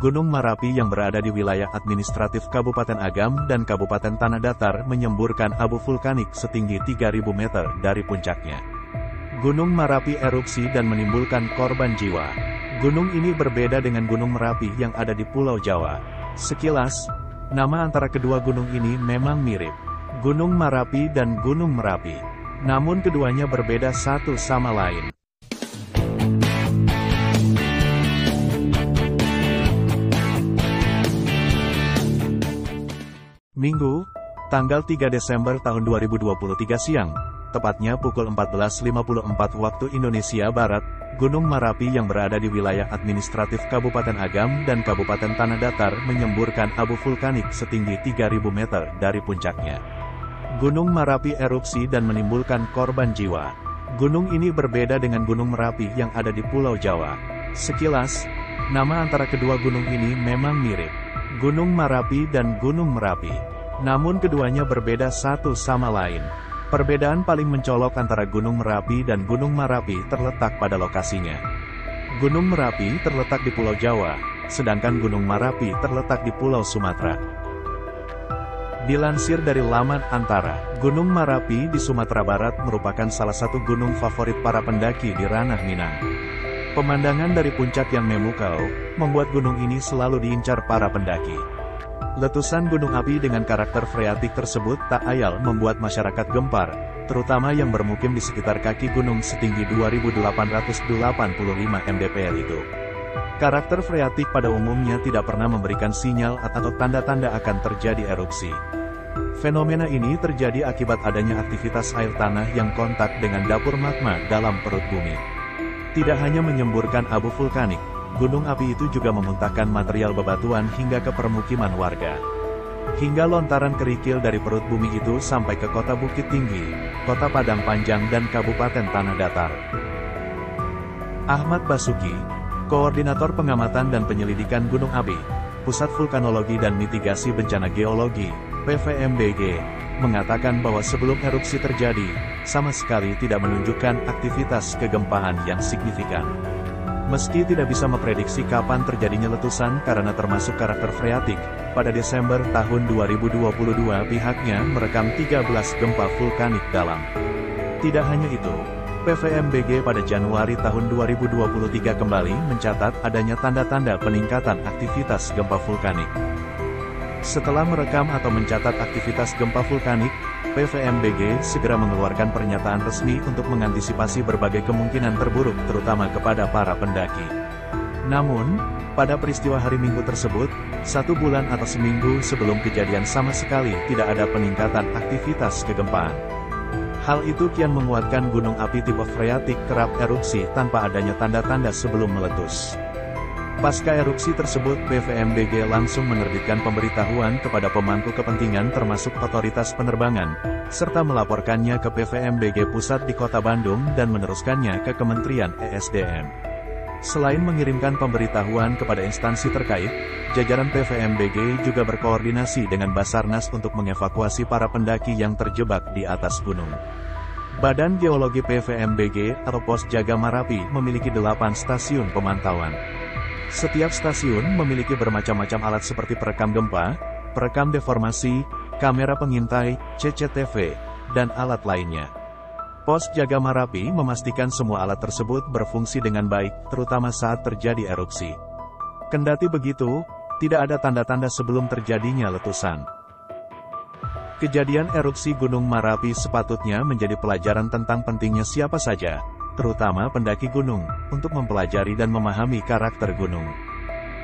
Gunung Merapi yang berada di wilayah administratif Kabupaten Agam dan Kabupaten Tanah Datar menyemburkan abu vulkanik setinggi 3.000 meter dari puncaknya. Gunung Merapi erupsi dan menimbulkan korban jiwa. Gunung ini berbeda dengan Gunung Merapi yang ada di Pulau Jawa. Sekilas, nama antara kedua gunung ini memang mirip, Gunung Marapi dan Gunung Merapi. Namun keduanya berbeda satu sama lain. Minggu, tanggal 3 Desember tahun 2023 siang, tepatnya pukul 14.54 waktu Indonesia Barat, Gunung Merapi yang berada di wilayah administratif Kabupaten Agam dan Kabupaten Tanah Datar menyemburkan abu vulkanik setinggi 3.000 meter dari puncaknya. Gunung Merapi erupsi dan menimbulkan korban jiwa. Gunung ini berbeda dengan Gunung Merapi yang ada di Pulau Jawa. Sekilas, nama antara kedua gunung ini memang mirip, Gunung Marapi dan Gunung Merapi. Namun keduanya berbeda satu sama lain. Perbedaan paling mencolok antara Gunung Merapi dan Gunung Marapi terletak pada lokasinya. Gunung Merapi terletak di Pulau Jawa, sedangkan Gunung Marapi terletak di Pulau Sumatera. Dilansir dari laman Antara, Gunung Marapi di Sumatera Barat merupakan salah satu gunung favorit para pendaki di ranah Minang. Pemandangan dari puncak yang memukau, membuat gunung ini selalu diincar para pendaki. Letusan gunung api dengan karakter freatik tersebut tak ayal membuat masyarakat gempar, terutama yang bermukim di sekitar kaki gunung setinggi 2.885 mdpl itu. Karakter freatik pada umumnya tidak pernah memberikan sinyal atau tanda-tanda akan terjadi erupsi. Fenomena ini terjadi akibat adanya aktivitas air tanah yang kontak dengan dapur magma dalam perut bumi. Tidak hanya menyemburkan abu vulkanik, gunung api itu juga memuntahkan material bebatuan hingga ke permukiman warga. Hingga lontaran kerikil dari perut bumi itu sampai ke kota Bukit Tinggi, kota Padang Panjang dan Kabupaten Tanah Datar. Ahmad Basuki, Koordinator Pengamatan dan Penyelidikan Gunung Api, Pusat Vulkanologi dan Mitigasi Bencana Geologi, PVMBG, mengatakan bahwa sebelum erupsi terjadi, sama sekali tidak menunjukkan aktivitas kegempaan yang signifikan. Meski tidak bisa memprediksi kapan terjadinya letusan karena termasuk karakter freatik, pada Desember tahun 2022 pihaknya merekam 13 gempa vulkanik dalam. Tidak hanya itu, PVMBG pada Januari tahun 2023 kembali mencatat adanya tanda-tanda peningkatan aktivitas gempa vulkanik. Setelah merekam atau mencatat aktivitas gempa vulkanik, PVMBG segera mengeluarkan pernyataan resmi untuk mengantisipasi berbagai kemungkinan terburuk terutama kepada para pendaki. Namun, pada peristiwa hari Minggu tersebut, 1 bulan atau seminggu sebelum kejadian sama sekali tidak ada peningkatan aktivitas kegempaan. Hal itu kian menguatkan gunung api tipe freatik kerap erupsi tanpa adanya tanda-tanda sebelum meletus. Pasca erupsi tersebut, PVMBG langsung menerbitkan pemberitahuan kepada pemangku kepentingan termasuk otoritas penerbangan, serta melaporkannya ke PVMBG Pusat di Kota Bandung dan meneruskannya ke Kementerian ESDM. Selain mengirimkan pemberitahuan kepada instansi terkait, jajaran PVMBG juga berkoordinasi dengan Basarnas untuk mengevakuasi para pendaki yang terjebak di atas gunung. Badan Geologi PVMBG atau Pos Jaga Marapi memiliki 8 stasiun pemantauan. Setiap stasiun memiliki bermacam-macam alat seperti perekam gempa, perekam deformasi, kamera pengintai, CCTV, dan alat lainnya. Pos Jaga Marapi memastikan semua alat tersebut berfungsi dengan baik, terutama saat terjadi erupsi. Kendati begitu, tidak ada tanda-tanda sebelum terjadinya letusan. Kejadian erupsi Gunung Marapi sepatutnya menjadi pelajaran tentang pentingnya siapa saja, terutama pendaki gunung, untuk mempelajari dan memahami karakter gunung.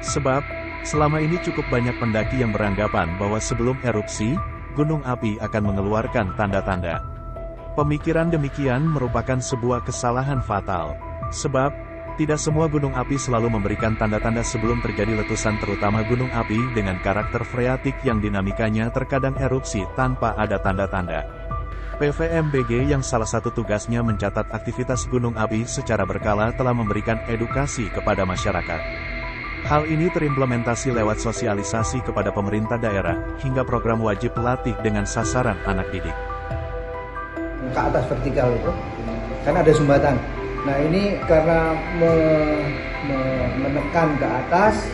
Sebab, selama ini cukup banyak pendaki yang beranggapan bahwa sebelum erupsi, gunung api akan mengeluarkan tanda-tanda. Pemikiran demikian merupakan sebuah kesalahan fatal. Sebab, tidak semua gunung api selalu memberikan tanda-tanda sebelum terjadi letusan, terutama gunung api dengan karakter freatik yang dinamikanya terkadang erupsi tanpa ada tanda-tanda. PVMBG yang salah satu tugasnya mencatat aktivitas gunung api secara berkala telah memberikan edukasi kepada masyarakat. Hal ini terimplementasi lewat sosialisasi kepada pemerintah daerah, hingga program wajib latih dengan sasaran anak didik. Ke atas vertikal itu, kan ada sumbatan. Nah ini karena menekan ke atas,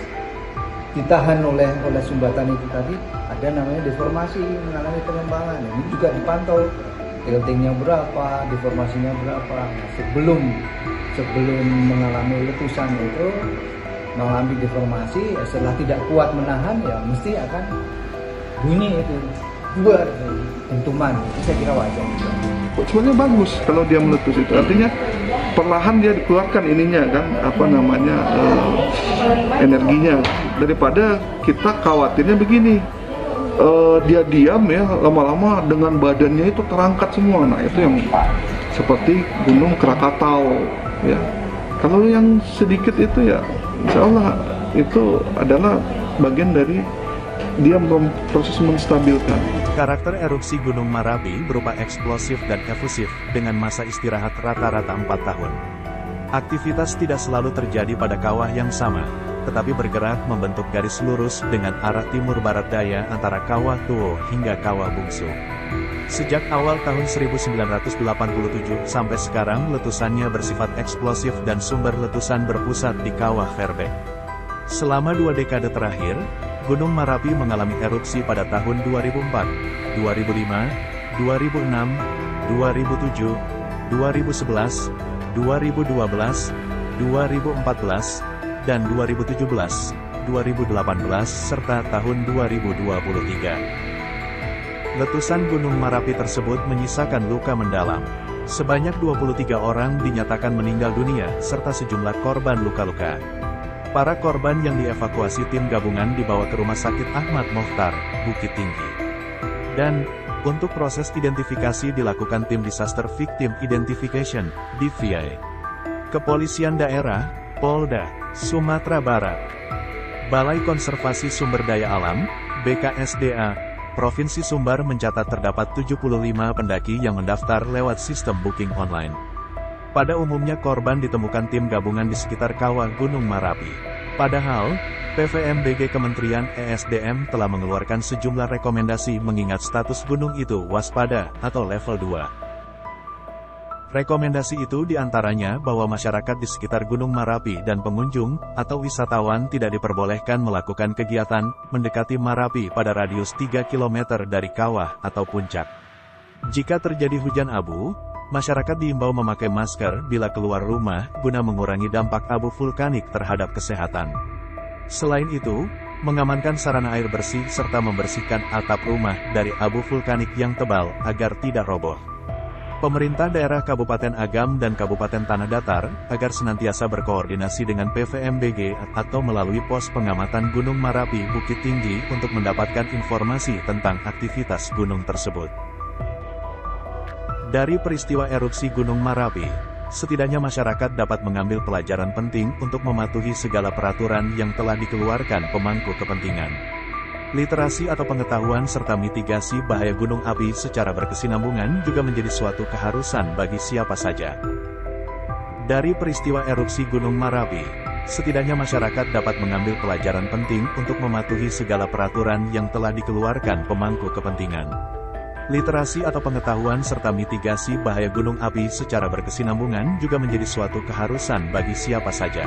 ditahan oleh sumbatan itu tadi, ada namanya deformasi, mengalami pengembangan. Ini juga dipantau, tiltingnya berapa, deformasinya berapa. Nah, sebelum mengalami letusan itu mengalami deformasi, setelah tidak kuat menahan ya mesti akan bunyi itu keluar dentuman. Itu saya kira wajar juga. Sebenarnya bagus kalau dia meletus itu, artinya perlahan dia dikeluarkan ininya kan, energinya, daripada kita khawatirnya begini, dia diam ya, lama-lama dengan badannya itu terangkat semua. Nah itu yang seperti Gunung Krakatau ya. Kalau yang sedikit itu ya insya Allah itu adalah bagian dari dia proses menstabilkan. Karakter erupsi Gunung Marapi berupa eksplosif dan efusif, dengan masa istirahat rata-rata 4 tahun. Aktivitas tidak selalu terjadi pada kawah yang sama, tetapi bergerak membentuk garis lurus dengan arah timur barat daya antara Kawah Tuo hingga Kawah Bungsu. Sejak awal tahun 1987 sampai sekarang letusannya bersifat eksplosif dan sumber letusan berpusat di Kawah Ferbek. Selama 2 dekade terakhir, Gunung Marapi mengalami erupsi pada tahun 2004, 2005, 2006, 2007, 2011, 2012, 2014, dan 2017, 2018, serta tahun 2023. Letusan Gunung Marapi tersebut menyisakan luka mendalam. Sebanyak 23 orang dinyatakan meninggal dunia, serta sejumlah korban luka-luka. Para korban yang dievakuasi tim gabungan dibawa ke Rumah Sakit Ahmad Mokhtar, Bukit Tinggi. Dan, untuk proses identifikasi dilakukan tim Disaster Victim Identification, DVI. Kepolisian Daerah, Polda, Sumatera Barat. Balai Konservasi Sumber Daya Alam, BKSDA, Provinsi Sumbar mencatat terdapat 75 pendaki yang mendaftar lewat sistem booking online. Pada umumnya korban ditemukan tim gabungan di sekitar kawah Gunung Marapi. Padahal, PVMBG Kementerian ESDM telah mengeluarkan sejumlah rekomendasi mengingat status gunung itu waspada atau level 2. Rekomendasi itu diantaranya bahwa masyarakat di sekitar Gunung Marapi dan pengunjung atau wisatawan tidak diperbolehkan melakukan kegiatan mendekati Marapi pada radius 3 km dari kawah atau puncak. Jika terjadi hujan abu, masyarakat diimbau memakai masker bila keluar rumah guna mengurangi dampak abu vulkanik terhadap kesehatan. Selain itu, mengamankan sarana air bersih serta membersihkan atap rumah dari abu vulkanik yang tebal agar tidak roboh. Pemerintah daerah Kabupaten Agam dan Kabupaten Tanah Datar agar senantiasa berkoordinasi dengan PVMBG atau melalui pos pengamatan Gunung Marapi Bukit Tinggi untuk mendapatkan informasi tentang aktivitas gunung tersebut. Dari peristiwa erupsi Gunung Marapi, setidaknya masyarakat dapat mengambil pelajaran penting untuk mematuhi segala peraturan yang telah dikeluarkan pemangku kepentingan. Literasi atau pengetahuan serta mitigasi bahaya gunung api secara berkesinambungan juga menjadi suatu keharusan bagi siapa saja. Dari peristiwa erupsi Gunung Marapi, setidaknya masyarakat dapat mengambil pelajaran penting untuk mematuhi segala peraturan yang telah dikeluarkan pemangku kepentingan. Literasi atau pengetahuan serta mitigasi bahaya gunung api secara berkesinambungan juga menjadi suatu keharusan bagi siapa saja.